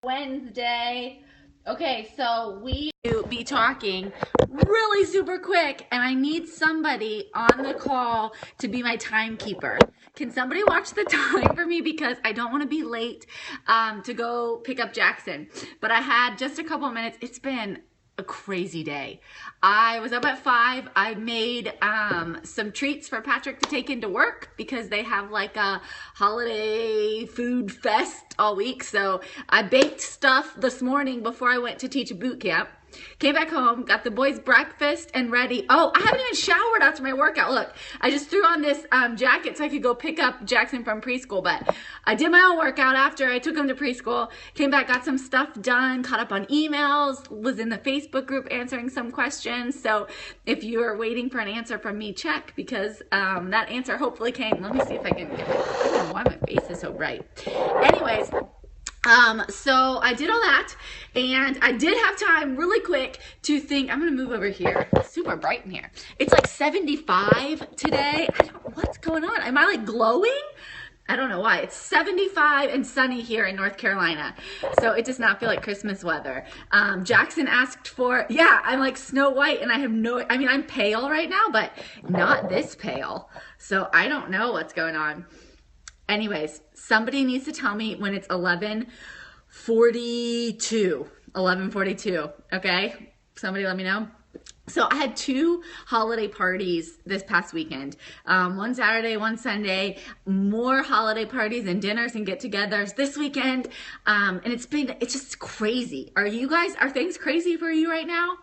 Wednesday. Okay, so we will be talking really super quick, and I need somebody on the call to be my timekeeper. Can somebody watch the time for me, because I don't want to be late to go pick up Jackson. But I had just a couple of minutes. It's been a crazy day. I was up at 5. I made some treats for Patrick to take into work because they have like a holiday food fest all week. So I baked stuff this morning before I went to teach a boot camp. Came back home, got the boys breakfast and ready. Oh, I haven't even showered after my workout. Look, I just threw on this jacket so I could go pick up Jackson from preschool. But I did my own workout after I took him to preschool. Came back, got some stuff done, caught up on emails, was in the Facebook group answering some questions. So if you're waiting for an answer from me, check, because that answer hopefully came. Let me see if I can get it. I don't know why my face is so bright. Anyways, so I did all that, and I did have time really quick to think. I'm going to move over here. It's super bright in here. It's like 75 today. What's going on? Am I like glowing? I don't know why. It's 75 and sunny here in North Carolina. So it does not feel like Christmas weather. Jackson asked for, yeah, I'm like Snow White, and I have no, I mean, I'm pale right now, but not this pale. So I don't know what's going on. Anyways, somebody needs to tell me when it's 11:42. 11:42, okay? Somebody let me know. So I had 2 holiday parties this past weekend. One Saturday, one Sunday. More holiday parties and dinners and get-togethers this weekend. And it's just crazy. Are things crazy for you right now?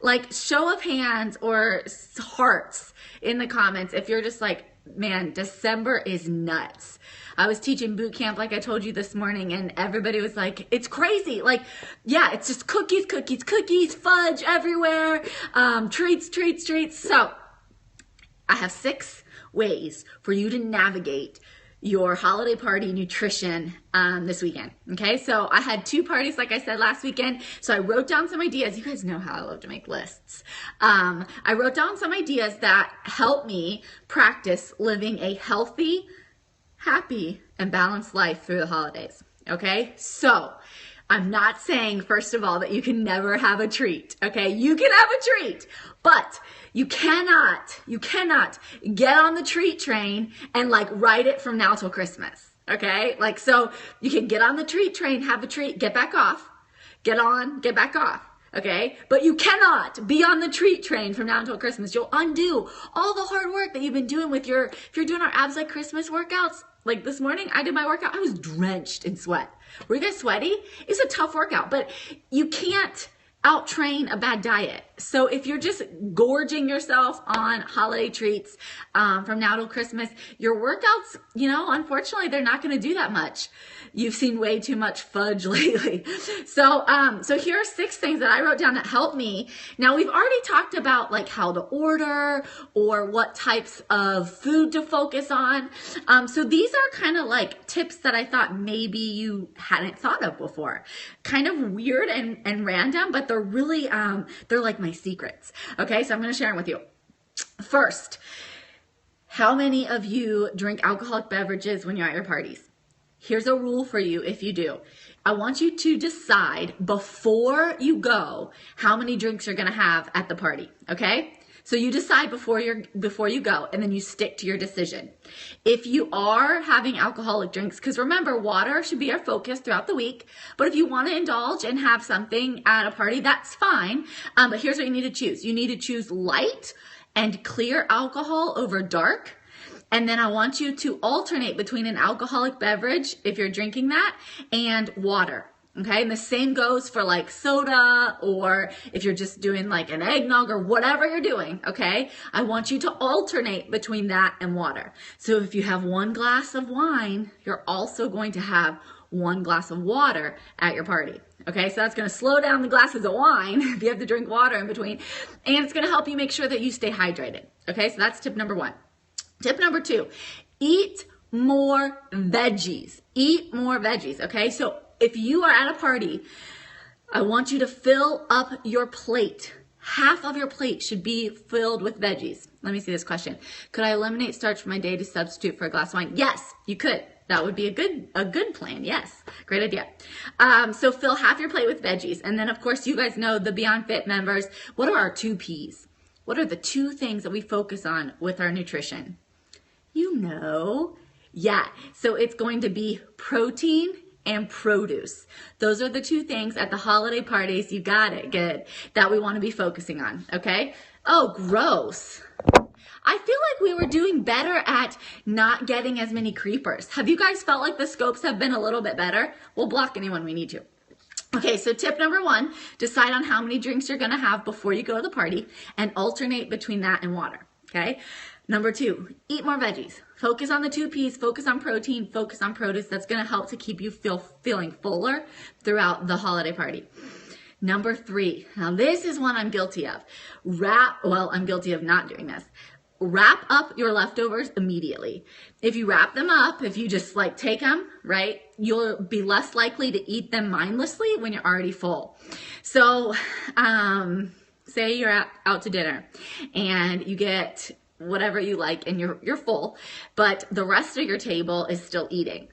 Like, show of hands or hearts in the comments if you're just like, man, December is nuts. I was teaching boot camp, like I told you this morning, and everybody was like, it's crazy. Like, yeah, it's just cookies, cookies, cookies, fudge everywhere, treats. So I have 6 ways for you to navigate your holiday party nutrition this weekend. Okay, so I had 2 parties, like I said, last weekend. So I wrote down some ideas. You guys know how I love to make lists. I wrote down some ideas that help me practice living a healthy, happy, and balanced life through the holidays. Okay, so I'm not saying, first of all, that you can never have a treat. Okay, you can have a treat, but you cannot get on the treat train and like ride it from now till Christmas. Okay, like, so you can get on the treat train, have a treat, get back off, get on, get back off. Okay, but you cannot be on the treat train from now until Christmas. You'll undo all the hard work that you've been doing with if you're doing our Abs Like Christmas workouts. Like this morning, I did my workout. I was drenched in sweat. Were you guys sweaty? It's a tough workout, but you can't out-train a bad diet. So if you're just gorging yourself on holiday treats from now till Christmas, your workouts, unfortunately, they're not going to do that much. You've seen way too much fudge lately. So here are 6 things that I wrote down that help me. Now, we've already talked about like how to order or what types of food to focus on. So these are kind of like tips that I thought maybe you hadn't thought of before. Kind of weird and random, but they're really, they're like my secrets. Okay, so I'm going to share them with you. First, how many of you drink alcoholic beverages when you're at your parties? Here's a rule for you if you do. I want you to decide before you go how many drinks you're going to have at the party, okay? So you decide before you go, and then you stick to your decision. If you are having alcoholic drinks, because remember, water should be our focus throughout the week, but if you want to indulge and have something at a party, that's fine. But here's what you need to choose. You need to choose light and clear alcohol over dark. And then I want you to alternate between an alcoholic beverage, if you're drinking that, and water. Okay, and the same goes for like soda, or if you're just doing like an eggnog or whatever you're doing, okay? I want you to alternate between that and water. So if you have 1 glass of wine, you're also going to have 1 glass of water at your party. Okay, so that's going to slow down the glasses of wine if you have to drink water in between, and it's going to help you make sure that you stay hydrated. Okay, so that's tip number 1. Tip number 2, eat more veggies. Eat more veggies, okay? So if you are at a party, I want you to fill up your plate. Half of your plate should be filled with veggies. Let me see this question. Could I eliminate starch from my day to substitute for a glass of wine? Yes, you could. That would be a good plan. Yes, great idea. So fill half your plate with veggies. And then of course, you guys know, the BeyondFit members, what are our 2 Ps? What are the 2 things that we focus on with our nutrition? You know, yeah. So it's going to be protein and produce. Those are the 2 things at the holiday parties, you got it, good, that we want to be focusing on, okay? Oh, gross. I feel like we were doing better at not getting as many creepers. Have you guys felt like the scopes have been a little bit better? We'll block anyone we need to. Okay, so tip number 1, decide on how many drinks you're gonna have before you go to the party and alternate between that and water, okay? Number 2, eat more veggies. Focus on the 2 Ps, focus on protein, focus on produce. That's gonna help to keep you feeling fuller throughout the holiday party. Number 3, now this is one I'm guilty of. I'm guilty of not doing this. Wrap up your leftovers immediately. If you wrap them up, if you just like take them, right, you'll be less likely to eat them mindlessly when you're already full. So, say you're out to dinner and you get whatever you like and you're full, but the rest of your table is still eating.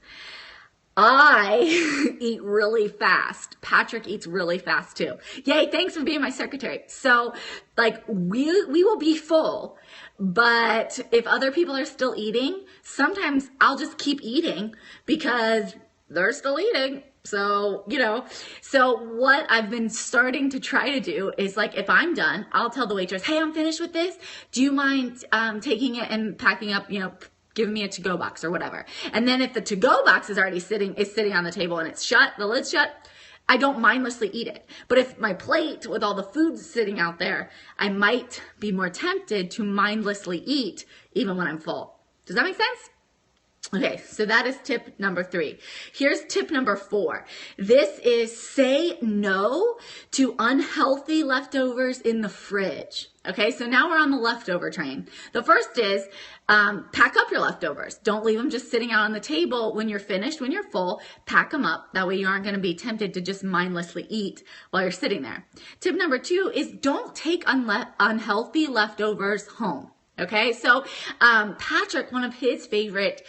I eat really fast. Patrick eats really fast too. Yay, thanks for being my secretary. So like we will be full, but if other people are still eating, sometimes I'll just keep eating because they're still eating. So, you know, so what I've been starting to try to do is like, if I'm done, I'll tell the waitress, hey, I'm finished with this. Do you mind taking it and packing up, you know, giving me a to-go box or whatever. And then if the to-go box is already sitting on the table and it's shut, the lid's shut, I don't mindlessly eat it. But if my plate with all the food sitting out there, I might be more tempted to mindlessly eat even when I'm full. Does that make sense? Okay, so that is tip number 3. Here's tip number 4. This is say no to unhealthy leftovers in the fridge. Okay, so now we're on the leftover train. The first is pack up your leftovers. Don't leave them just sitting out on the table when you're finished, when you're full. Pack them up. That way you aren't going to be tempted to just mindlessly eat while you're sitting there. Tip number 2 is don't take unhealthy leftovers home. Okay, so Patrick, one of his favorite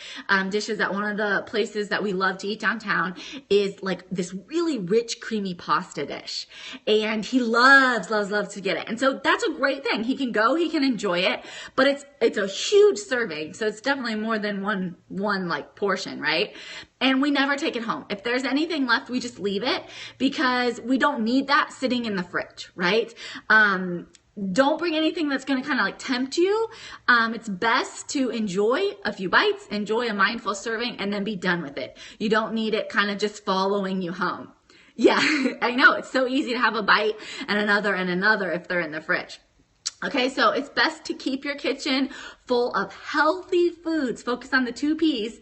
dishes at one of the places that we love to eat downtown is like this really rich, creamy pasta dish. And he loves to get it. And so that's a great thing. He can go, he can enjoy it, but it's a huge serving. So it's definitely more than one like portion, right? And we never take it home. If there's anything left, we just leave it because we don't need that sitting in the fridge, right? Don't bring anything that's going to kind of like tempt you. It's best to enjoy a few bites, enjoy a mindful serving, and then be done with it. You don't need it kind of just following you home. Yeah, I know. It's so easy to have a bite and another if they're in the fridge. Okay, so it's best to keep your kitchen full of healthy foods. Focus on the 2 Ps.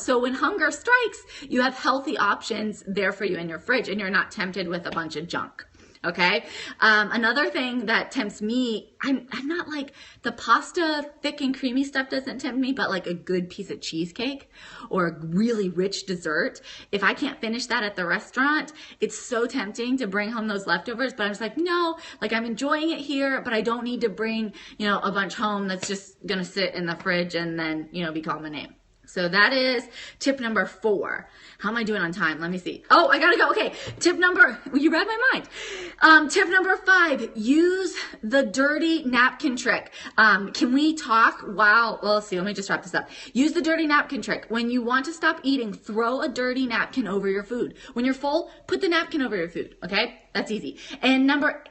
So when hunger strikes, you have healthy options there for you in your fridge and you're not tempted with a bunch of junk. Okay. Another thing that tempts me, I'm not like the pasta, thick and creamy stuff doesn't tempt me, but like a good piece of cheesecake or a really rich dessert. If I can't finish that at the restaurant, it's so tempting to bring home those leftovers, but I'm just like, no, like I'm enjoying it here, but I don't need to bring, you know, a bunch home that's just going to sit in the fridge and then, you know, be called my name. So that is tip number 4. How am I doing on time? Let me see. Oh, I gotta go. Okay. You read my mind. Tip number 5, use the dirty napkin trick. Can we talk? Well, let's see. Let me just wrap this up. Use the dirty napkin trick. When you want to stop eating, throw a dirty napkin over your food. When you're full, put the napkin over your food. Okay. That's easy. And number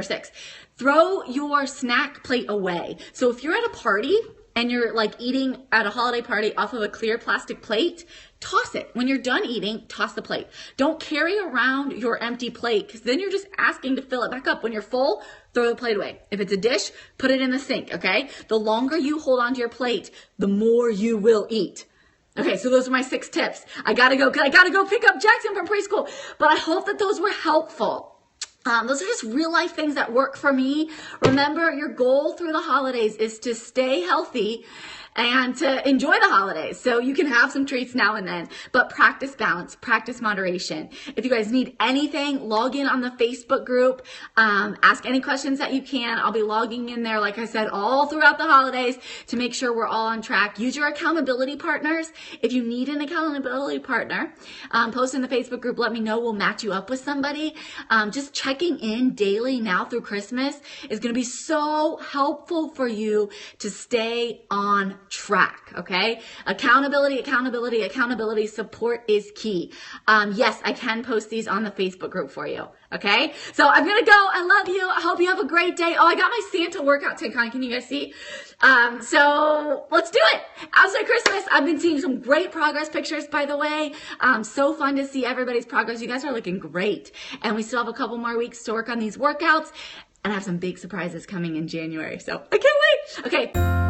6, throw your snack plate away. So if you're at a party, and you're like eating at a holiday party off of a clear plastic plate, toss it. When you're done eating, toss the plate. Don't carry around your empty plate because then you're just asking to fill it back up. When you're full, throw the plate away. If it's a dish, put it in the sink, okay? The longer you hold onto your plate, the more you will eat. Okay, so those are my 6 tips. I gotta go pick up Jackson from preschool, but I hope that those were helpful. Those are just real life things that work for me. Remember, your goal through the holidays is to stay healthy and to enjoy the holidays. So you can have some treats now and then, but practice balance, practice moderation. If you guys need anything, log in on the Facebook group, ask any questions that you can. I'll be logging in there, like I said, all throughout the holidays to make sure we're all on track. Use your accountability partners. If you need an accountability partner, post in the Facebook group, let me know. We'll match you up with somebody. Just checking in daily now through Christmas is going to be so helpful for you to stay on track, okay? Accountability, accountability, accountability, support is key. Yes, I can post these on the Facebook group for you, okay? So I'm going to go. I love you. I hope you have a great day. Oh, I got my Santa workout tank on. Can you guys see? So let's do it. Outside Christmas, I've been seeing some great progress pictures, by the way. So fun to see everybody's progress. You guys are looking great. And we still have a couple more weeks to work on these workouts. And I have some big surprises coming in January. So I can't wait. Okay.